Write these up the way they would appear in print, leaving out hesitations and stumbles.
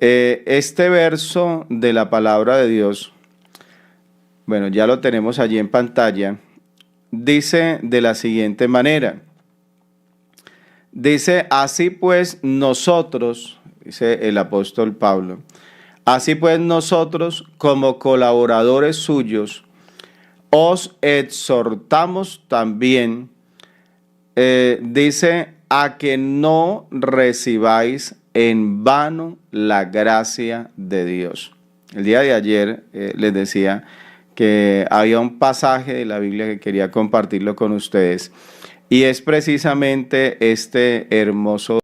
Este verso de la palabra de Dios, bueno, ya lo tenemos allí en pantalla, dice de la siguiente manera. Dice, así pues nosotros, dice el apóstol Pablo, así pues nosotros como colaboradores suyos, os exhortamos también, dice, a que no recibáis en vano la gracia de Dios. El día de ayer les decía que había un pasaje de la Biblia que quería compartirlo con ustedes y es precisamente este hermoso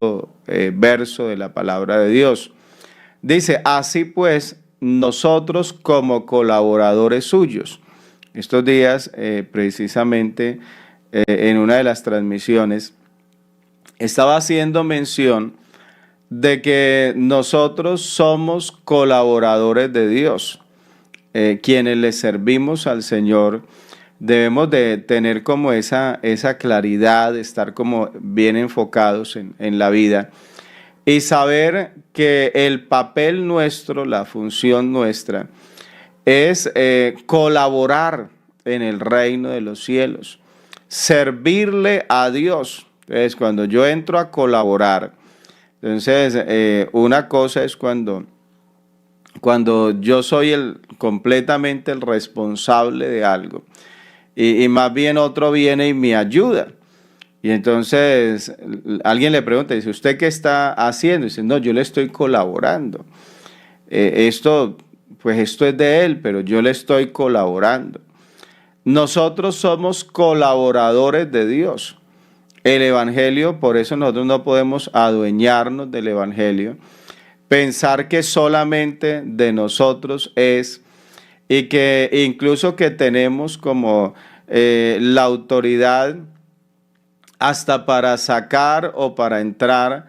verso de la palabra de Dios. Dice, así pues nosotros como colaboradores suyos. Estos días precisamente en una de las transmisiones estaba haciendo mención de que nosotros somos colaboradores de Dios, quienes le servimos al Señor. Debemos de tener como esa claridad, de estar como bien enfocados en la vida y saber que el papel nuestro, la función nuestra, es colaborar en el reino de los cielos, servirle a Dios. Entonces, cuando yo entro a colaborar, entonces una cosa es cuando yo soy completamente el responsable de algo y más bien otro viene y me ayuda. Y entonces alguien le pregunta, dice, ¿usted qué está haciendo? Dice, no, yo le estoy colaborando. Esto es de él, pero yo le estoy colaborando. Nosotros somos colaboradores de Dios. El Evangelio, por eso nosotros no podemos adueñarnos del Evangelio, pensar que solamente de nosotros es y que incluso que tenemos como la autoridad hasta para sacar o para entrar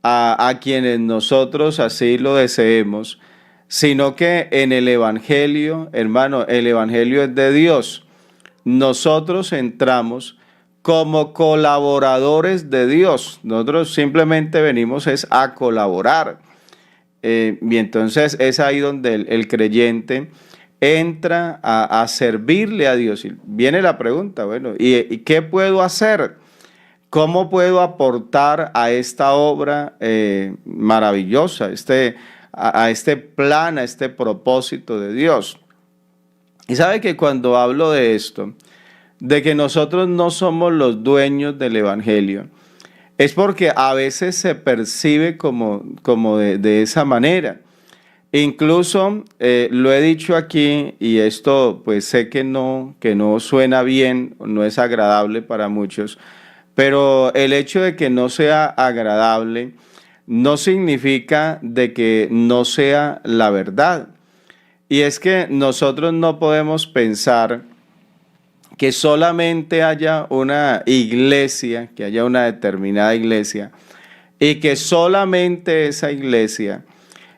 a quienes nosotros así lo deseemos, sino que en el Evangelio, hermano, el Evangelio es de Dios. Nosotros entramos como colaboradores de Dios. Nosotros simplemente venimos es a colaborar. Y entonces es ahí donde el creyente entra a servirle a Dios. Y viene la pregunta, bueno, ¿y qué puedo hacer? ¿Cómo puedo aportar a esta obra maravillosa, a este plan, a este propósito de Dios? Y sabe que cuando hablo de esto, de que nosotros no somos los dueños del Evangelio, es porque a veces se percibe como de esa manera. Incluso lo he dicho aquí y esto pues sé que no suena bien, no es agradable para muchos, pero el hecho de que no sea agradable no significa de que no sea la verdad. Y es que nosotros no podemos pensar que solamente haya una iglesia, que haya una determinada iglesia, y que solamente esa iglesia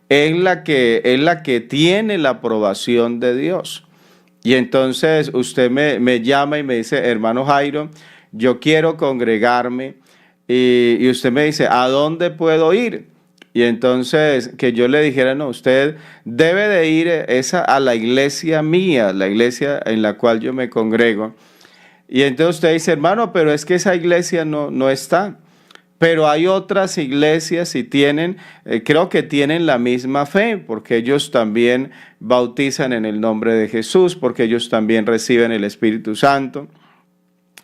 es la que tiene la aprobación de Dios. Y entonces usted me llama y me dice, hermano Jairo, yo quiero congregarme, y usted me dice, ¿a dónde puedo ir? Y entonces que yo le dijera, no, usted debe de ir a la iglesia mía, la iglesia en la cual yo me congrego. Y entonces usted dice, hermano, pero es que esa iglesia no está. Pero hay otras iglesias y creo que tienen la misma fe, porque ellos también bautizan en el nombre de Jesús, porque ellos también reciben el Espíritu Santo,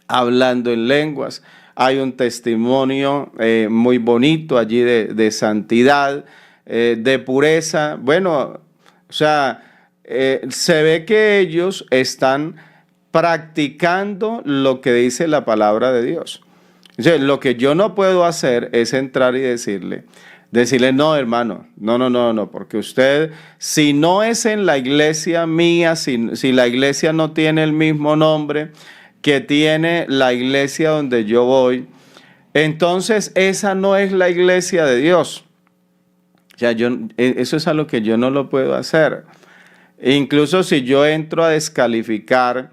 hablando en lenguas. Hay un testimonio muy bonito allí de santidad, de pureza. Bueno, o sea, se ve que ellos están practicando lo que dice la palabra de Dios. Entonces, lo que yo no puedo hacer es entrar y decirle, no, hermano, no, porque usted, si no es en la iglesia mía, si la iglesia no tiene el mismo nombre que tiene la iglesia donde yo voy, entonces esa no es la iglesia de Dios. O sea, eso es algo que yo no lo puedo hacer. Incluso si yo entro a descalificar,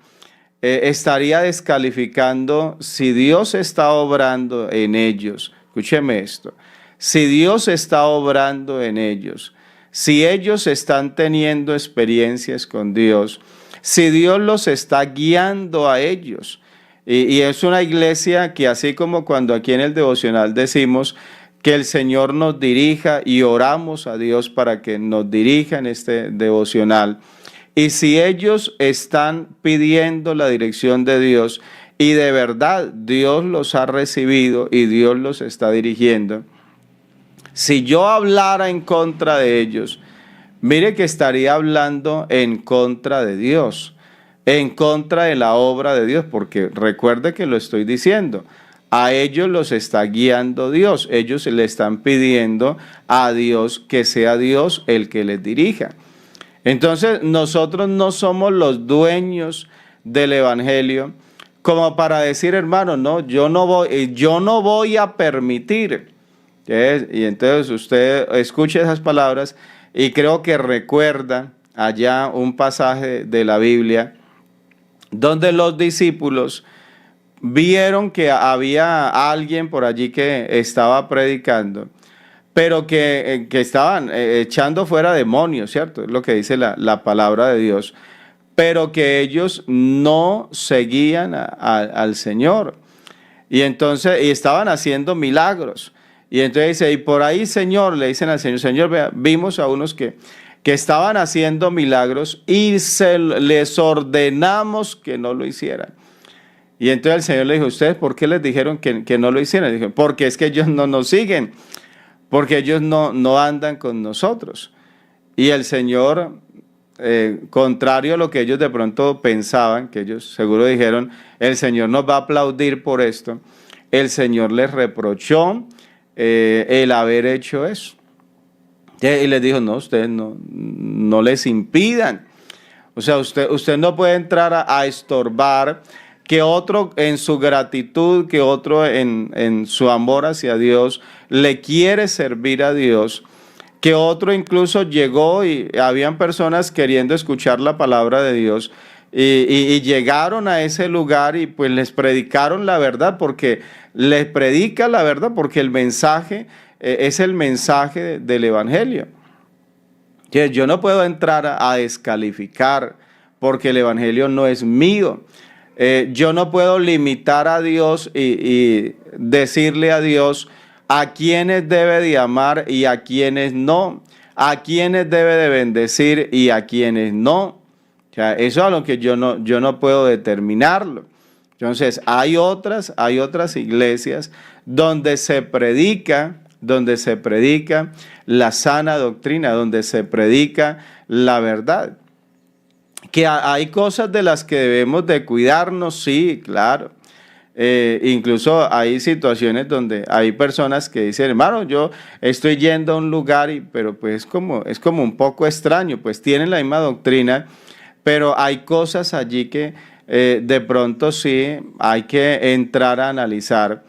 estaría descalificando si Dios está obrando en ellos. Escúcheme esto. Si Dios está obrando en ellos, si ellos están teniendo experiencias con Dios, si Dios los está guiando a ellos. Y es una iglesia que, así como cuando aquí en el devocional decimos que el Señor nos dirija y oramos a Dios para que nos dirija en este devocional, y si ellos están pidiendo la dirección de Dios y de verdad Dios los ha recibido y Dios los está dirigiendo, si yo hablara en contra de ellos, mire que estaría hablando en contra de Dios, en contra de la obra de Dios, porque recuerde que lo estoy diciendo, a ellos los está guiando Dios, ellos le están pidiendo a Dios que sea Dios el que les dirija. Entonces nosotros no somos los dueños del evangelio como para decir, hermano, no, yo no voy a permitir. Y entonces usted escucha esas palabras y creo que recuerda allá un pasaje de la Biblia donde los discípulos vieron que había alguien por allí que estaba predicando, pero que estaban echando fuera demonios, ¿cierto? Es lo que dice la palabra de Dios, pero que ellos no seguían al Señor. Y entonces estaban haciendo milagros. Y entonces dice, y por ahí, Señor, le dicen al Señor, Señor, vea, vimos a unos que estaban haciendo milagros y les ordenamos que no lo hicieran. Y entonces el Señor le dijo, ¿ustedes por qué les dijeron que no lo hicieran? Dijo, porque es que ellos no nos siguen, porque ellos no andan con nosotros. Y el Señor, contrario a lo que ellos de pronto pensaban, que ellos seguro dijeron, el Señor nos va a aplaudir por esto, el Señor les reprochó el haber hecho eso. Y les dijo, no, ustedes no les impidan. O sea, usted no puede entrar a estorbar que otro en su gratitud, que otro en su amor hacia Dios, le quiere servir a Dios, que otro incluso llegó y habían personas queriendo escuchar la palabra de Dios y llegaron a ese lugar y pues les predicaron la verdad, porque les predica la verdad, porque el mensaje es el mensaje del evangelio. Yo no puedo entrar a descalificar porque el evangelio no es mío. Yo no puedo limitar a Dios y decirle a Dios a quienes debe de amar y a quienes no, a quienes debe de bendecir y a quienes no. O sea, eso es algo que yo no puedo determinarlo. Entonces, hay otras iglesias donde se predica la sana doctrina, donde se predica la verdad. Que hay cosas de las que debemos de cuidarnos, sí, claro. Incluso hay situaciones donde hay personas que dicen, hermano, yo estoy yendo a un lugar, pero pues es como un poco extraño, pues tienen la misma doctrina, pero hay cosas allí que de pronto sí hay que entrar a analizar.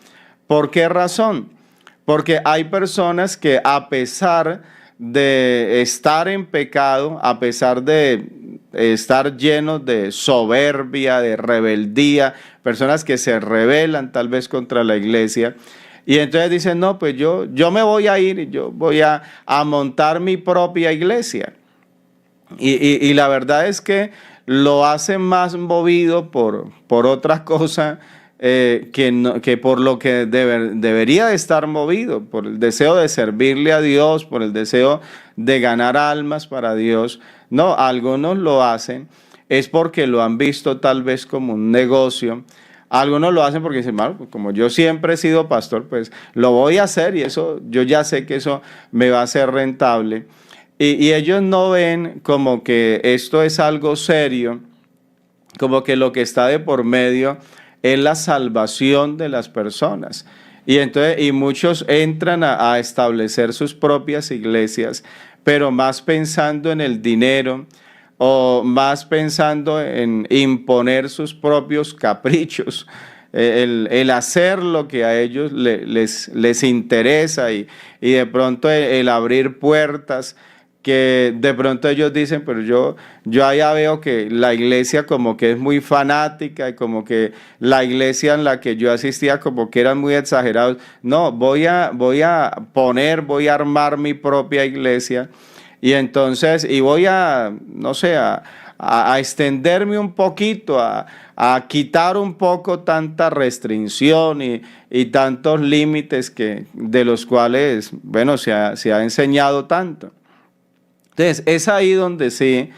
¿Por qué razón? Porque hay personas que a pesar de estar en pecado, a pesar de estar llenos de soberbia, de rebeldía, personas que se rebelan tal vez contra la iglesia, y entonces dicen, no, pues yo me voy a ir, yo voy a montar mi propia iglesia. Y la verdad es que lo hacen más movido por otras cosas que por lo que debería de estar movido, por el deseo de servirle a Dios, por el deseo de ganar almas para Dios. No, algunos lo hacen, es porque lo han visto tal vez como un negocio. Algunos lo hacen porque dicen, pues como yo siempre he sido pastor, pues lo voy a hacer y eso, yo ya sé que eso me va a ser rentable. Y ellos no ven como que esto es algo serio, como que lo que está de por medio es la salvación de las personas. Y muchos entran a establecer sus propias iglesias, pero más pensando en el dinero o más pensando en imponer sus propios caprichos, el hacer lo que a ellos les interesa y de pronto el abrir puertas que de pronto ellos dicen, pero yo allá veo que la iglesia como que es muy fanática y como que la iglesia en la que yo asistía como que eran muy exagerados. No, voy a armar mi propia iglesia Y entonces, y voy a, no sé, a extenderme un poquito, a quitar un poco tanta restricción y tantos límites de los cuales, bueno, se ha enseñado tanto. Entonces, es ahí donde sí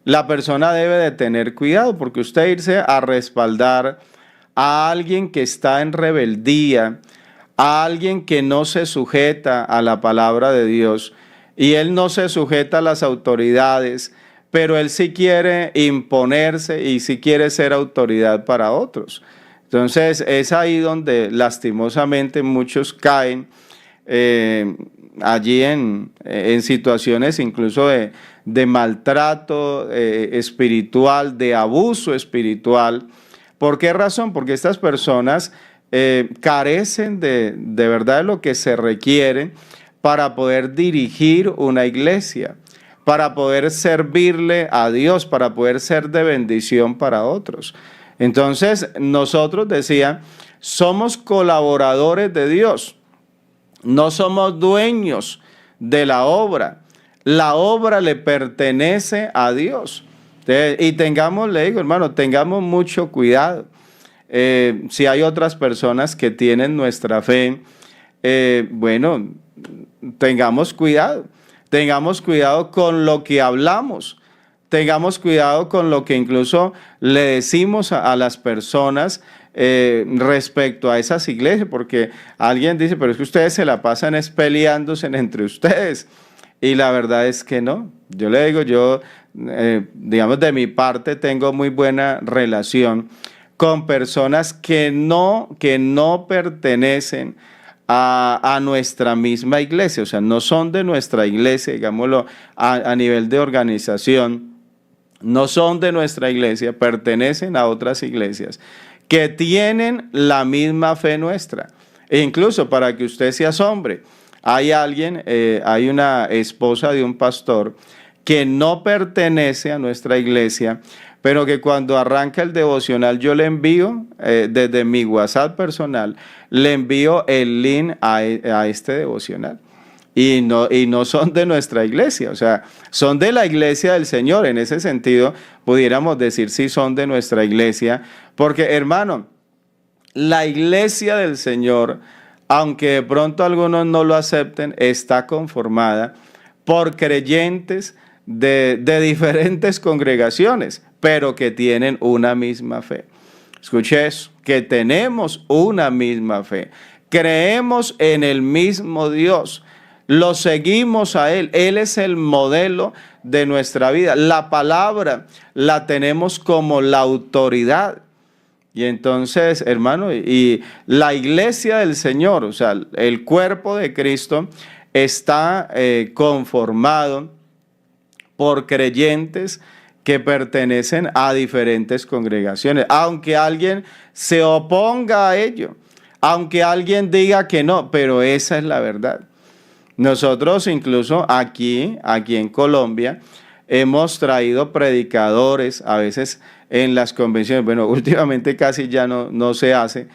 la persona debe de tener cuidado, porque usted irse a respaldar a alguien que está en rebeldía, a alguien que no se sujeta a la palabra de Dios, y él no se sujeta a las autoridades, pero él sí quiere imponerse y sí quiere ser autoridad para otros. Entonces es ahí donde lastimosamente muchos caen allí en situaciones incluso de maltrato espiritual, de abuso espiritual. ¿Por qué razón? Porque estas personas carecen de verdad de lo que se requiere para poder dirigir una iglesia, para poder servirle a Dios, para poder ser de bendición para otros. Entonces, nosotros, decía, somos colaboradores de Dios, no somos dueños de la obra. La obra le pertenece a Dios. Y tengamos, le digo, hermano, tengamos mucho cuidado. Si hay otras personas que tienen nuestra fe, bueno, tengamos cuidado. Tengamos cuidado con lo que hablamos. Tengamos cuidado con lo que incluso le decimos a las personas respecto a esas iglesias, porque alguien dice, pero es que ustedes se la pasan peleándose entre ustedes. Y la verdad es que no. Yo le digo, yo, digamos, de mi parte tengo muy buena relación con personas que no pertenecen a nuestra misma iglesia, o sea, no son de nuestra iglesia, digámoslo, a nivel de organización, no son de nuestra iglesia, pertenecen a otras iglesias que tienen la misma fe nuestra. E incluso para que usted se asombre, hay hay una esposa de un pastor que no pertenece a nuestra iglesia, pero que cuando arranca el devocional yo le envío, desde mi WhatsApp personal, le envío el link a este devocional. Y no son de nuestra iglesia, o sea, son de la iglesia del Señor. En ese sentido, pudiéramos decir si son de nuestra iglesia, porque, hermano, la iglesia del Señor, aunque de pronto algunos no lo acepten, está conformada por creyentes de diferentes congregaciones, pero que tienen una misma fe. Escuche eso, que tenemos una misma fe, creemos en el mismo Dios, lo seguimos a Él, Él es el modelo de nuestra vida, la palabra la tenemos como la autoridad. Y entonces, hermano, y la iglesia del Señor, o sea, el cuerpo de Cristo está conformado por creyentes que pertenecen a diferentes congregaciones, aunque alguien se oponga a ello, aunque alguien diga que no, pero esa es la verdad. Nosotros incluso aquí en Colombia hemos traído predicadores, a veces en las convenciones, bueno, últimamente casi ya no se hace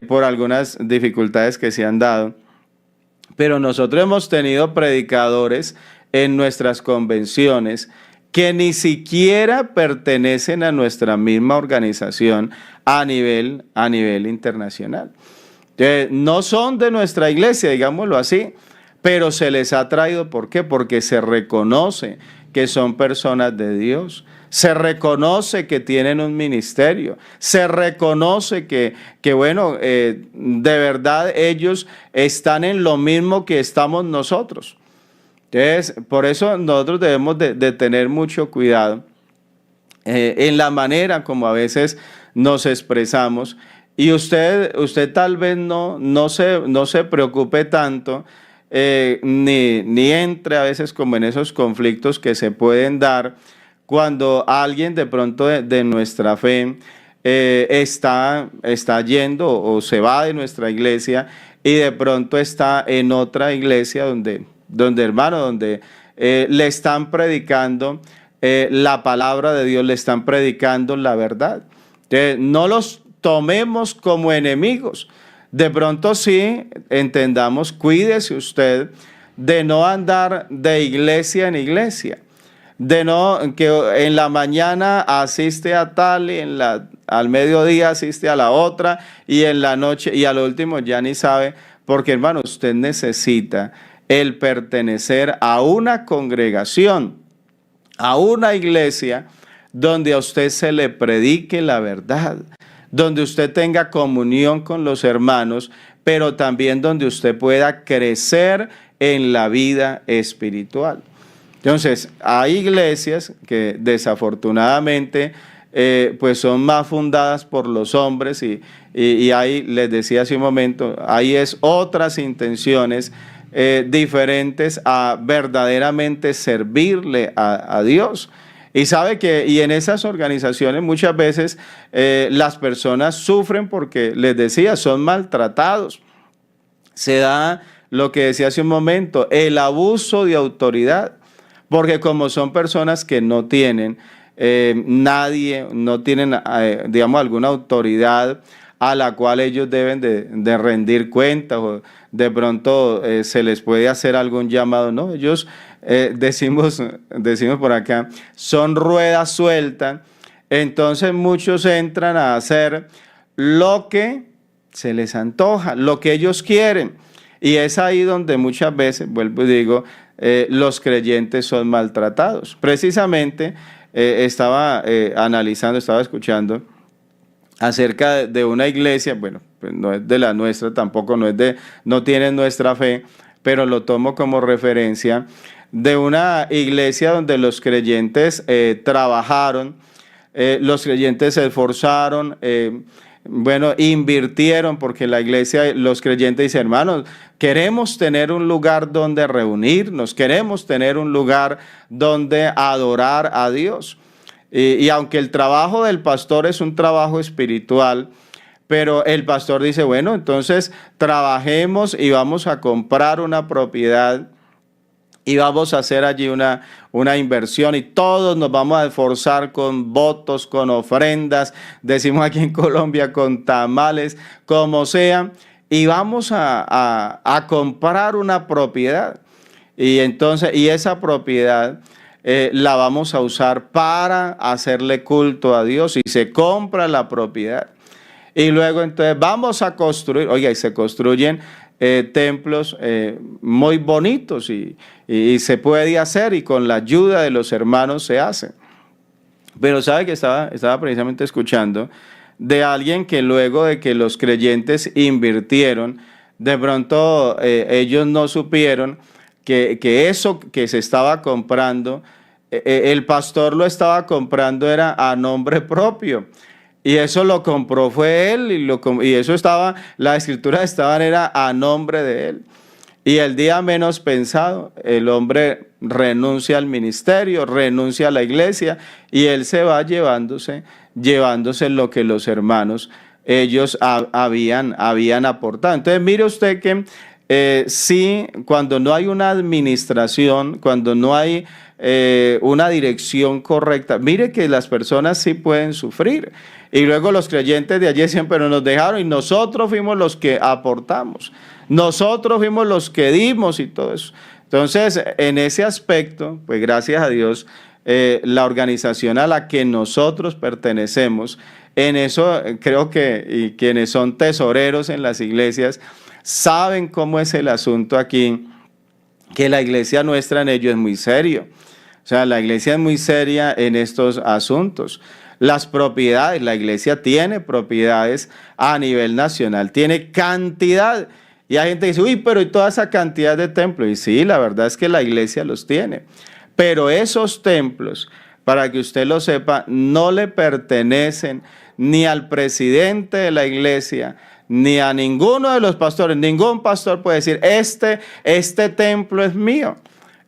por algunas dificultades que se han dado, pero nosotros hemos tenido predicadores en nuestras convenciones que ni siquiera pertenecen a nuestra misma organización a nivel internacional. No son de nuestra iglesia, digámoslo así, pero se les ha traído, ¿por qué? Porque se reconoce que son personas de Dios, se reconoce que tienen un ministerio, se reconoce que bueno, de verdad ellos están en lo mismo que estamos nosotros. Entonces, por eso nosotros debemos de tener mucho cuidado en la manera como a veces nos expresamos, y usted tal vez no se preocupe tanto, ni entre a veces como en esos conflictos que se pueden dar cuando alguien de pronto de nuestra fe está yendo o se va de nuestra iglesia y de pronto está en otra iglesia donde le están predicando la palabra de Dios, le están predicando la verdad. Entonces, no los tomemos como enemigos. De pronto sí, entendamos, cuídese usted de no andar de iglesia en iglesia, de no, que en la mañana asiste a tal y al mediodía asiste a la otra y en la noche y al último ya ni sabe, porque hermano, usted necesita el pertenecer a una congregación, a una iglesia donde a usted se le predique la verdad, donde usted tenga comunión con los hermanos, pero también donde usted pueda crecer en la vida espiritual. Entonces, hay iglesias que desafortunadamente pues son más fundadas por los hombres y ahí, les decía hace un momento, ahí es otras intenciones diferentes a verdaderamente servirle a Dios. Y sabe que y en esas organizaciones muchas veces las personas sufren porque, les decía, son maltratados. Se da lo que decía hace un momento, el abuso de autoridad, porque como son personas que no tienen no tienen, digamos, alguna autoridad a la cual ellos deben de rendir cuentas, o de pronto se les puede hacer algún llamado, ¿no? Ellos, decimos por acá, son rueda suelta, entonces muchos entran a hacer lo que se les antoja, lo que ellos quieren, y es ahí donde muchas veces, vuelvo y digo, los creyentes son maltratados. Precisamente estaba analizando, estaba escuchando acerca de una iglesia, bueno, pues no es de la nuestra, tampoco no tiene nuestra fe, pero lo tomo como referencia, de una iglesia donde los creyentes trabajaron, los creyentes se esforzaron, bueno, invirtieron, porque la iglesia, los creyentes dicen, hermanos, queremos tener un lugar donde reunirnos, queremos tener un lugar donde adorar a Dios. Y aunque el trabajo del pastor es un trabajo espiritual, pero el pastor dice, bueno, entonces trabajemos y vamos a comprar una propiedad y vamos a hacer allí una inversión y todos nos vamos a esforzar con votos, con ofrendas, decimos aquí en Colombia, con tamales, como sea, y vamos a comprar una propiedad. Y entonces, y esa propiedad la vamos a usar para hacerle culto a Dios, y se compra la propiedad. Y luego entonces vamos a construir, oiga, y se construyen templos muy bonitos y se puede hacer, y con la ayuda de los hermanos se hace. Pero sabe que estaba precisamente escuchando de alguien que luego de que los creyentes invirtieron, de pronto ellos no supieron que eso que se estaba comprando, el pastor lo estaba comprando era a nombre propio. Y eso lo compró fue él, y eso estaba, la escritura era a nombre de él. Y el día menos pensado, el hombre renuncia al ministerio, renuncia a la iglesia, y él se va llevándose lo que los hermanos, ellos habían aportado. Entonces mire usted que sí, cuando no hay una administración, cuando no hay una dirección correcta, mire que las personas sí pueden sufrir. Y luego los creyentes de allí siempre nos dejaron, y nosotros fuimos los que aportamos, nosotros fuimos los que dimos y todo eso. Entonces, en ese aspecto, pues gracias a Dios, la organización a la que nosotros pertenecemos, en eso creo que y quienes son tesoreros en las iglesias saben cómo es el asunto aquí, que la iglesia nuestra en ello es muy serio. O sea, la iglesia es muy seria en estos asuntos. Las propiedades, la iglesia tiene propiedades a nivel nacional, tiene cantidad. Y hay gente que dice, uy, pero ¿y toda esa cantidad de templos? Y sí, la verdad es que la iglesia los tiene. Pero esos templos, para que usted lo sepa, no le pertenecen ni al presidente de la iglesia, ni a ninguno de los pastores. Ningún pastor puede decir, este templo es mío.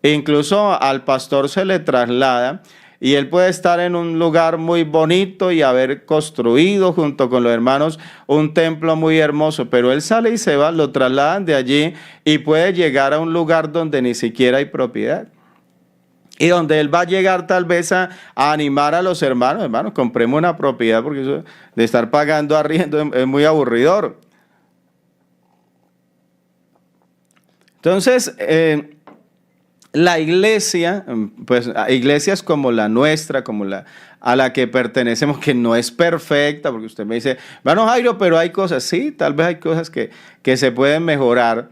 Incluso al pastor se le traslada, y él puede estar en un lugar muy bonito y haber construido junto con los hermanos un templo muy hermoso, pero él sale y se va, lo trasladan de allí y puede llegar a un lugar donde ni siquiera hay propiedad. Y donde él va a llegar tal vez a animar a los hermanos, compremos una propiedad, porque eso de estar pagando arriendo es muy aburridor. Entonces, la iglesia, pues iglesias como la nuestra, a la que pertenecemos, que no es perfecta, porque usted me dice, bueno, Jairo, pero hay cosas, sí, tal vez hay cosas que se pueden mejorar,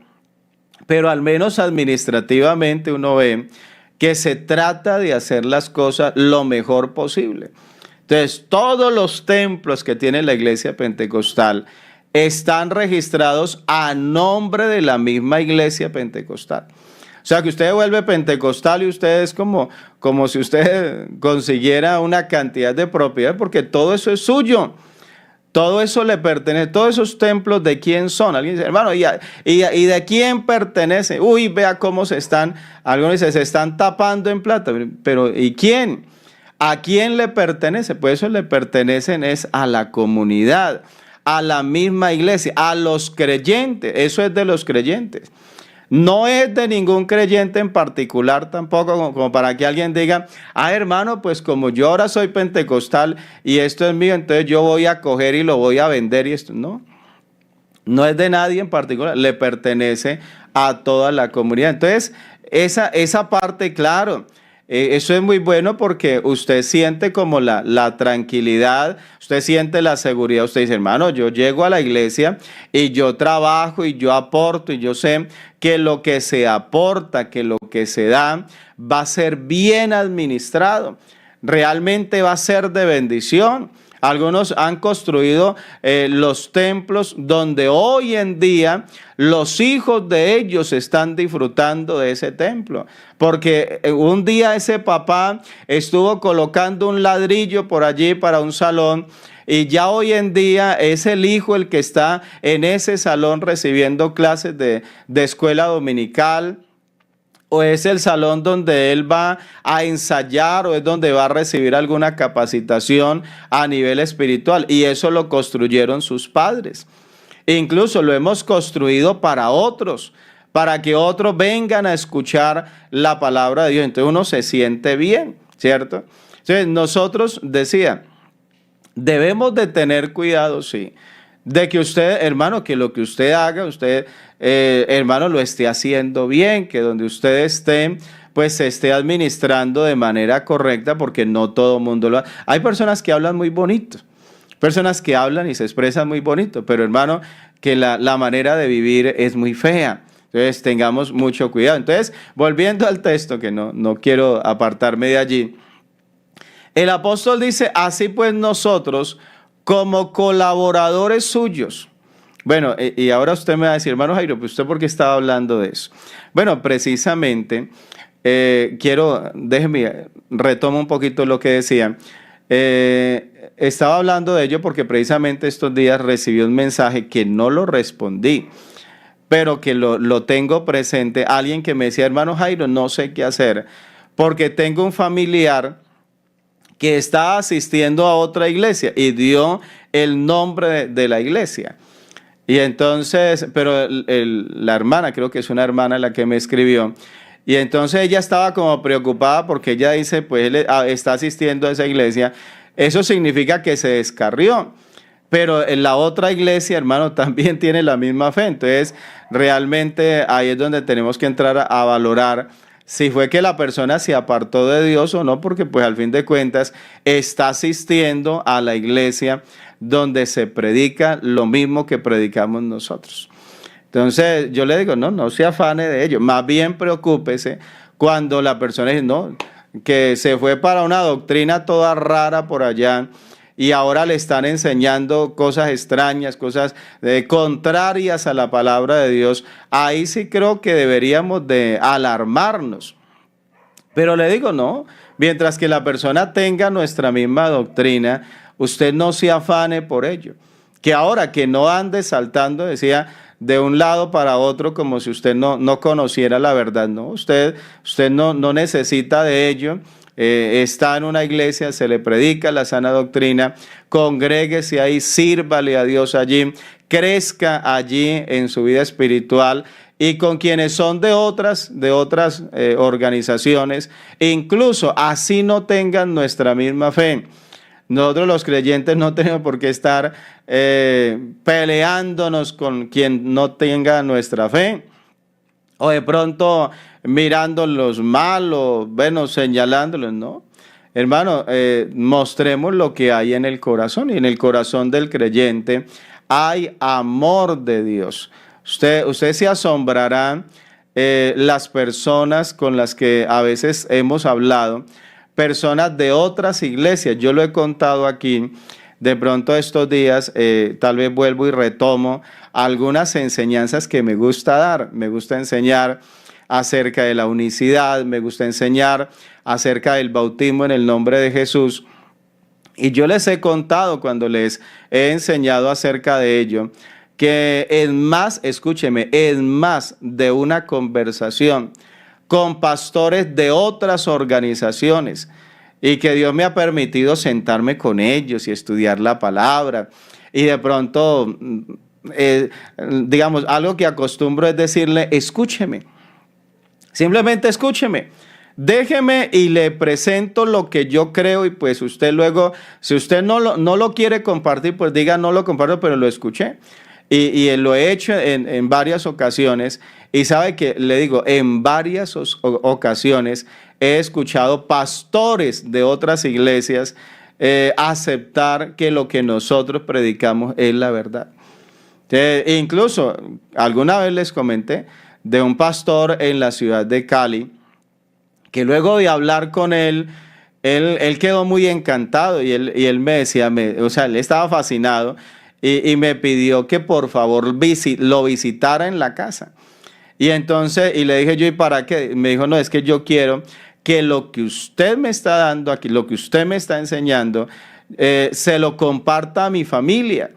pero al menos administrativamente uno ve que se trata de hacer las cosas lo mejor posible. Entonces, todos los templos que tiene la iglesia pentecostal están registrados a nombre de la misma iglesia pentecostal. O sea, que usted vuelve pentecostal y usted es como si usted consiguiera una cantidad de propiedad, porque todo eso es suyo. Todo eso le pertenece. Todos esos templos, ¿de quién son? Alguien dice, hermano, ¿y de quién pertenece? Uy, vea cómo algunos dicen, se están tapando en plata. Pero, ¿y quién? ¿A quién le pertenece? Pues eso le pertenecen es a la comunidad, a la misma iglesia, a los creyentes. Eso es de los creyentes. No es de ningún creyente en particular tampoco, como para que alguien diga, hermano, pues como yo ahora soy pentecostal y esto es mío, entonces yo voy a coger y lo voy a vender y esto. No es de nadie en particular, le pertenece a toda la comunidad. Entonces, esa parte, claro, eso es muy bueno porque usted siente como la tranquilidad, usted siente la seguridad, usted dice, hermano, yo llego a la iglesia y yo trabajo y yo aporto y yo sé que lo que se aporta, que lo que se da va a ser bien administrado, realmente va a ser de bendición. Algunos han construido los templos donde hoy en día los hijos de ellos están disfrutando de ese templo. Porque un día ese papá estuvo colocando un ladrillo por allí para un salón y ya hoy en día es el hijo el que está en ese salón recibiendo clases de escuela dominical. O es el salón donde él va a ensayar o es donde va a recibir alguna capacitación a nivel espiritual. Y eso lo construyeron sus padres. Incluso lo hemos construido para otros, para que otros vengan a escuchar la palabra de Dios. Entonces uno se siente bien, ¿cierto? Entonces nosotros, decía, debemos de tener cuidado, sí, de que usted, hermano, que lo que usted haga, usted, hermano, lo esté haciendo bien, que donde usted esté, pues se esté administrando de manera correcta, porque no todo el mundo lo hace. Hay personas que hablan muy bonito, personas que hablan y se expresan muy bonito, pero hermano, que la manera de vivir es muy fea. Entonces tengamos mucho cuidado. Entonces, volviendo al texto, que no quiero apartarme de allí, el apóstol dice, así pues nosotros, como colaboradores suyos. Bueno, y ahora usted me va a decir, hermano Jairo, pues usted, ¿por qué estaba hablando de eso? Bueno, precisamente, retomo un poquito lo que decía. Estaba hablando de ello porque precisamente estos días recibí un mensaje que no lo respondí, pero que lo tengo presente. Alguien que me decía, hermano Jairo, no sé qué hacer, porque tengo un familiar que está asistiendo a otra iglesia y dio el nombre de la iglesia. Y entonces, pero la hermana, creo que es una hermana la que me escribió, y entonces ella estaba como preocupada porque ella dice, pues él está asistiendo a esa iglesia, eso significa que se descarrió. Pero en la otra iglesia, hermano, también tiene la misma fe. Entonces, realmente ahí es donde tenemos que entrar a valorar si fue que la persona se apartó de Dios o no, porque pues al fin de cuentas está asistiendo a la iglesia donde se predica lo mismo que predicamos nosotros. Entonces yo le digo, no se afane de ello, más bien preocúpese cuando la persona dice, no, que se fue para una doctrina toda rara por allá y ahora le están enseñando cosas extrañas, cosas contrarias a la palabra de Dios. Ahí sí creo que deberíamos de alarmarnos. Pero le digo, no, mientras que la persona tenga nuestra misma doctrina, usted no se afane por ello. Que ahora que no ande saltando, decía, de un lado para otro como si usted no conociera la verdad. No, usted no necesita de ello. Está en una iglesia, se le predica la sana doctrina, congréguese ahí, sírvale a Dios allí, crezca allí en su vida espiritual, y con quienes son de otras organizaciones, incluso así no tengan nuestra misma fe. Nosotros los creyentes no tenemos por qué estar peleándonos con quien no tenga nuestra fe. o de pronto mirándolos mal o, bueno, señalándolos, ¿no? Hermano, mostremos lo que hay en el corazón, y en el corazón del creyente hay amor de Dios. Usted se asombrará las personas con las que a veces hemos hablado, personas de otras iglesias. Yo lo he contado aquí. De pronto estos días, tal vez vuelvo y retomo algunas enseñanzas que me gusta dar. Me gusta enseñar acerca de la unicidad, me gusta enseñar acerca del bautismo en el nombre de Jesús. Y yo les he contado, cuando les he enseñado acerca de ello, que es más, escúcheme, es más de una conversación con pastores de otras organizaciones, y que Dios me ha permitido sentarme con ellos y estudiar la palabra. Y de pronto, digamos, algo que acostumbro es decirle: escúcheme, simplemente escúcheme. Déjeme y le presento lo que yo creo, y pues usted luego, si usted no lo quiere compartir, pues diga: no lo comparto, pero lo escuché. Y lo he hecho en varias ocasiones, y sabe que le digo, en varias ocasiones he escuchado pastores de otras iglesias aceptar que lo que nosotros predicamos es la verdad. Incluso alguna vez les comenté de un pastor en la ciudad de Cali, que luego de hablar con él quedó muy encantado, y él me decía, o sea, él estaba fascinado, y me pidió que por favor lo visitara en la casa. Y entonces, y le dije yo: ¿y para qué? Me dijo: no, es que yo quiero que lo que usted me está dando aquí, lo que usted me está enseñando, se lo comparta a mi familia.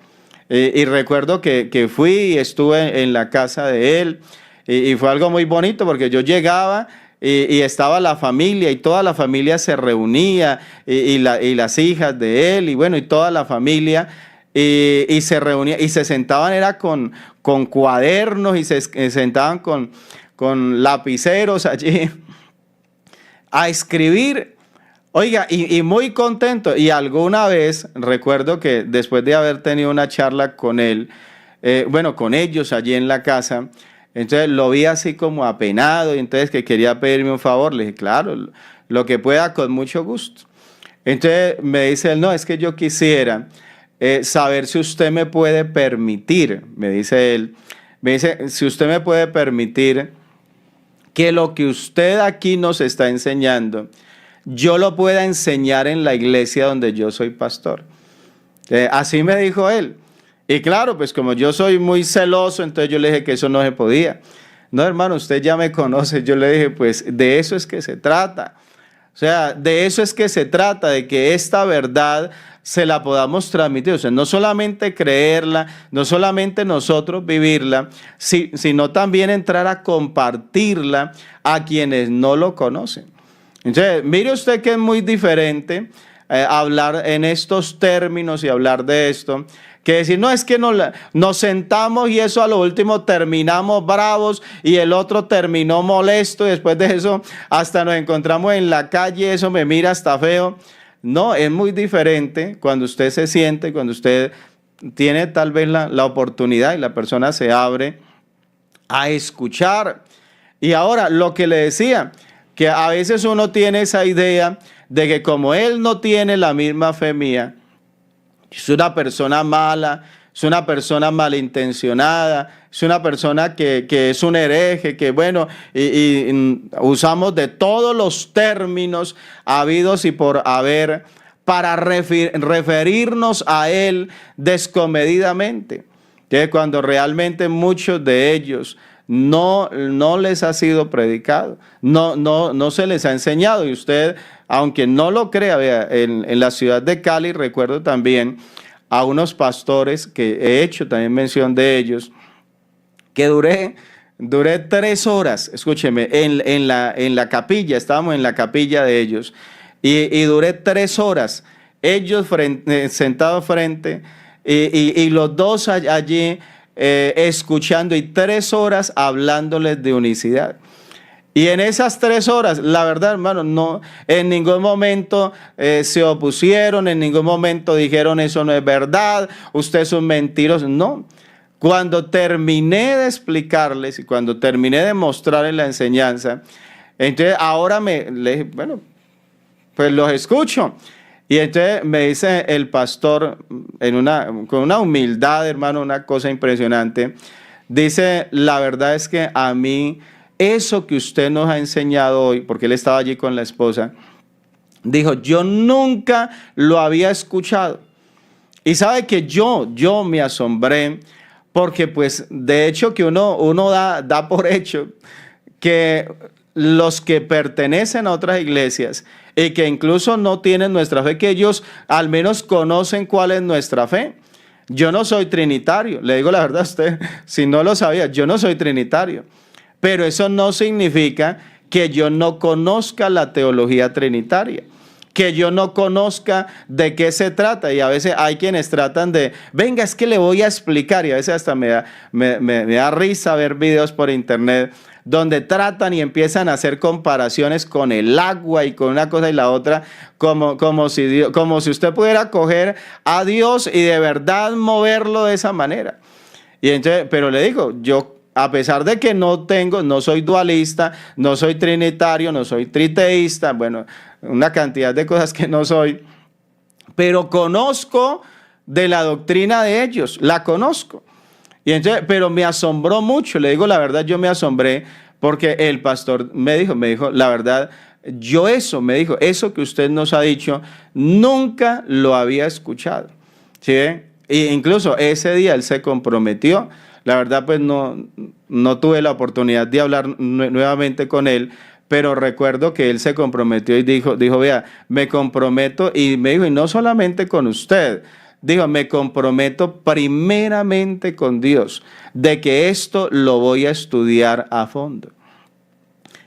Y recuerdo que fui y estuve en la casa de él, y fue algo muy bonito, porque yo llegaba y estaba la familia, y toda la familia se reunía, y las hijas de él, y bueno, y toda la familia, y se reunía, y se sentaban, era con cuadernos, y se sentaban con lapiceros allí a escribir. Oiga, y muy contento. Y alguna vez recuerdo que después de haber tenido una charla con él, bueno, con ellos allí en la casa, entonces lo vi así como apenado, y entonces que quería pedirme un favor. Le dije: claro, lo que pueda, con mucho gusto. Entonces me dice él: no, es que yo quisiera saber si usted me puede permitir, me dice él, me dice: si usted me puede permitir que lo que usted aquí nos está enseñando, yo lo pueda enseñar en la iglesia donde yo soy pastor. Así me dijo él. Y claro, pues como yo soy muy celoso, entonces yo le dije que eso no se podía. No, hermano, usted ya me conoce. Yo le dije: pues de eso es que se trata. O sea, de eso es que se trata, de que esta verdad se la podamos transmitir. O sea, no solamente creerla, no solamente nosotros vivirla, sino también entrar a compartirla a quienes no lo conocen. Entonces, mire usted que es muy diferente hablar en estos términos y hablar de esto, que decir: no, es que nos sentamos y eso a lo último terminamos bravos, y el otro terminó molesto, y después de eso hasta nos encontramos en la calle, eso me mira hasta feo. No, es muy diferente cuando usted se siente, cuando usted tiene tal vez la oportunidad, y la persona se abre a escuchar. Y ahora, lo que le decía, que a veces uno tiene esa idea de que como él no tiene la misma fe mía, es una persona mala, es una persona malintencionada, es una persona que es un hereje, que bueno, y usamos de todos los términos habidos y por haber para referirnos a él descomedidamente, que cuando realmente muchos de ellos no les ha sido predicado, no se les ha enseñado. Y usted, aunque no lo crea, vea, en la ciudad de Cali recuerdo también a unos pastores, que he hecho también mención de ellos, que duré 3 horas, escúcheme, en la capilla, estábamos en la capilla de ellos, y duré 3 horas, ellos sentados frente, y los dos allí escuchando, y 3 horas hablándoles de unicidad. Y en esas 3 horas, la verdad, hermano, no, en ningún momento se opusieron, en ningún momento dijeron: eso no es verdad, usted es un mentiroso. No, Cuando terminé de explicarles y cuando terminé de mostrarles la enseñanza, entonces ahora le dije, bueno, pues los escucho. Y entonces me dice el pastor, con una humildad, hermano, una cosa impresionante, dice, la verdad es que a mí eso que usted nos ha enseñado hoy, porque él estaba allí con la esposa, dijo, yo nunca lo había escuchado. Y sabe que yo me asombré, porque pues de hecho que uno da por hecho que los que pertenecen a otras iglesias y que incluso no tienen nuestra fe, que ellos al menos conocen cuál es nuestra fe. Yo no soy trinitario, le digo la verdad a usted, si no lo sabía, yo no soy trinitario, pero eso no significa que yo no conozca la teología trinitaria, que yo no conozca de qué se trata. Y a veces hay quienes tratan de, venga, es que le voy a explicar, y a veces hasta me da risa ver videos por internet donde tratan y empiezan a hacer comparaciones con el agua y con una cosa y la otra, como si usted pudiera coger a Dios y de verdad moverlo de esa manera. Y entonces, pero le digo, yo, a pesar de que no soy dualista, no soy trinitario, no soy triteísta, bueno, una cantidad de cosas que no soy, pero conozco de la doctrina de ellos, la conozco. Y entonces, pero me asombró mucho, le digo la verdad, yo me asombré porque el pastor me dijo, la verdad, eso que usted nos ha dicho, nunca lo había escuchado. ¿Sí? E incluso ese día él se comprometió. La verdad, pues no tuve la oportunidad de hablar nuevamente con él, pero recuerdo que él se comprometió y dijo, vea, me comprometo, y me dijo, y no solamente con usted, dijo, me comprometo primeramente con Dios, de que esto lo voy a estudiar a fondo.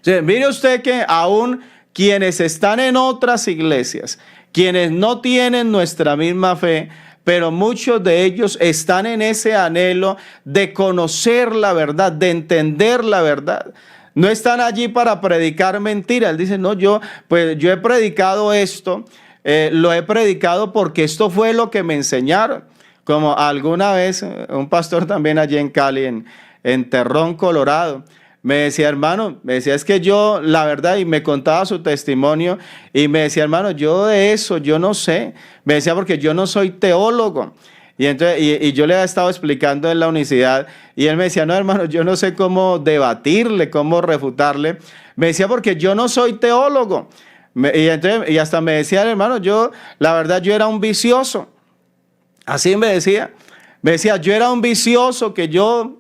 Sí, mire usted que aún quienes están en otras iglesias, quienes no tienen nuestra misma fe, pero muchos de ellos están en ese anhelo de conocer la verdad, de entender la verdad. No están allí para predicar mentiras. Él dice, no, yo he predicado esto, lo he predicado porque esto fue lo que me enseñaron. Como alguna vez un pastor también allí en Cali, en Terrón, Colorado, me decía, hermano, es que yo, la verdad, y me contaba su testimonio, y me decía, hermano, yo de eso, yo no sé. Me decía, porque yo no soy teólogo. Y entonces, y yo le he estado explicando en la unicidad, y él me decía, no, hermano, yo no sé cómo debatirle, cómo refutarle. Me decía, porque yo no soy teólogo. Y hasta me decía, hermano, la verdad, yo era un vicioso. Así me decía. Me decía, yo era un vicioso, que yo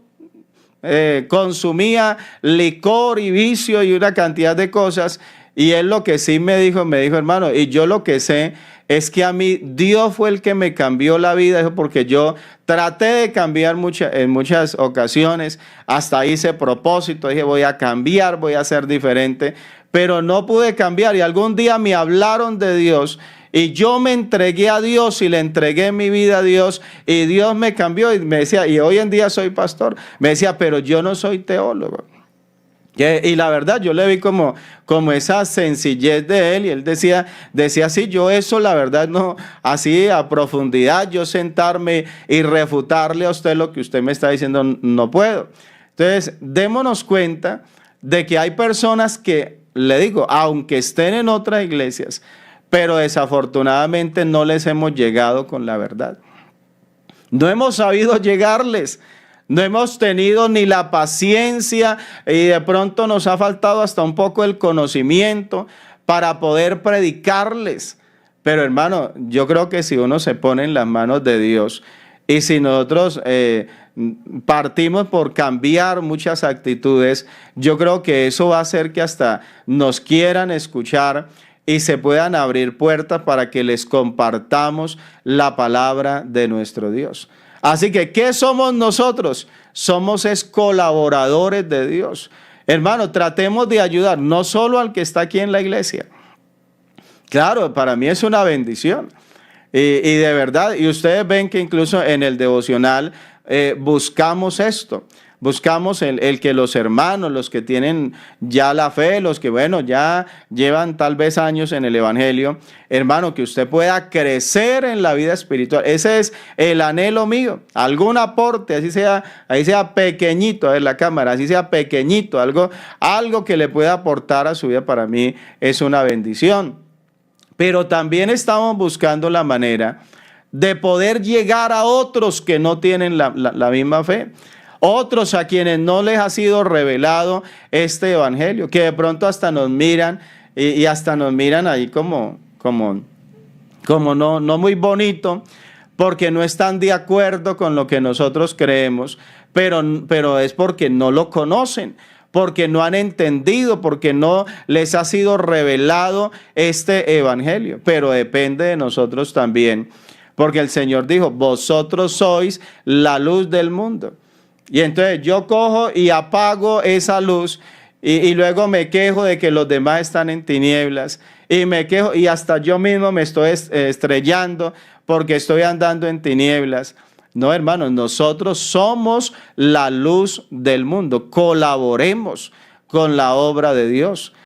consumía licor y vicio y una cantidad de cosas. Y él lo que sí me dijo, hermano, y yo lo que sé es que a mí Dios fue el que me cambió la vida, porque yo traté de cambiar en muchas ocasiones, hasta hice propósito, dije voy a cambiar, voy a ser diferente, pero no pude cambiar, y algún día me hablaron de Dios y yo me entregué a Dios y le entregué mi vida a Dios, y Dios me cambió, y me decía, y hoy en día soy pastor. Me decía, pero yo no soy teólogo. Y la verdad, yo le vi como esa sencillez de él, y él decía así, yo eso la verdad no, así a profundidad, yo sentarme y refutarle a usted lo que usted me está diciendo, no puedo. Entonces, démonos cuenta de que hay personas que, le digo, aunque estén en otras iglesias, pero desafortunadamente no les hemos llegado con la verdad. No hemos sabido llegarles. No hemos tenido ni la paciencia, y de pronto nos ha faltado hasta un poco el conocimiento para poder predicarles. Pero hermano, yo creo que si uno se pone en las manos de Dios, y si nosotros partimos por cambiar muchas actitudes, yo creo que eso va a hacer que hasta nos quieran escuchar y se puedan abrir puertas para que les compartamos la palabra de nuestro Dios. Así que, ¿qué somos nosotros? Somos colaboradores de Dios. Hermano, tratemos de ayudar no solo al que está aquí en la iglesia. Claro, para mí es una bendición. Y de verdad, y ustedes ven que incluso en el devocional buscamos esto. buscamos el que los hermanos, los que tienen ya la fe, los que, bueno, ya llevan tal vez años en el Evangelio, hermano, que usted pueda crecer en la vida espiritual. Ese es el anhelo mío. Algún aporte, ahí sea pequeñito, a ver la cámara, así sea pequeñito, algo que le pueda aportar a su vida, para mí es una bendición. Pero también estamos buscando la manera de poder llegar a otros que no tienen la misma fe. Otros a quienes no les ha sido revelado este evangelio, que de pronto hasta nos miran y hasta nos miran ahí como no muy bonito, porque no están de acuerdo con lo que nosotros creemos, pero es porque no lo conocen, porque no han entendido, porque no les ha sido revelado este evangelio. Pero depende de nosotros también, porque el Señor dijo, vosotros sois la luz del mundo. Y entonces yo cojo y apago esa luz y luego me quejo de que los demás están en tinieblas y me quejo y hasta yo mismo me estoy estrellando porque estoy andando en tinieblas. No, hermanos, nosotros somos la luz del mundo. Colaboremos con la obra de Dios.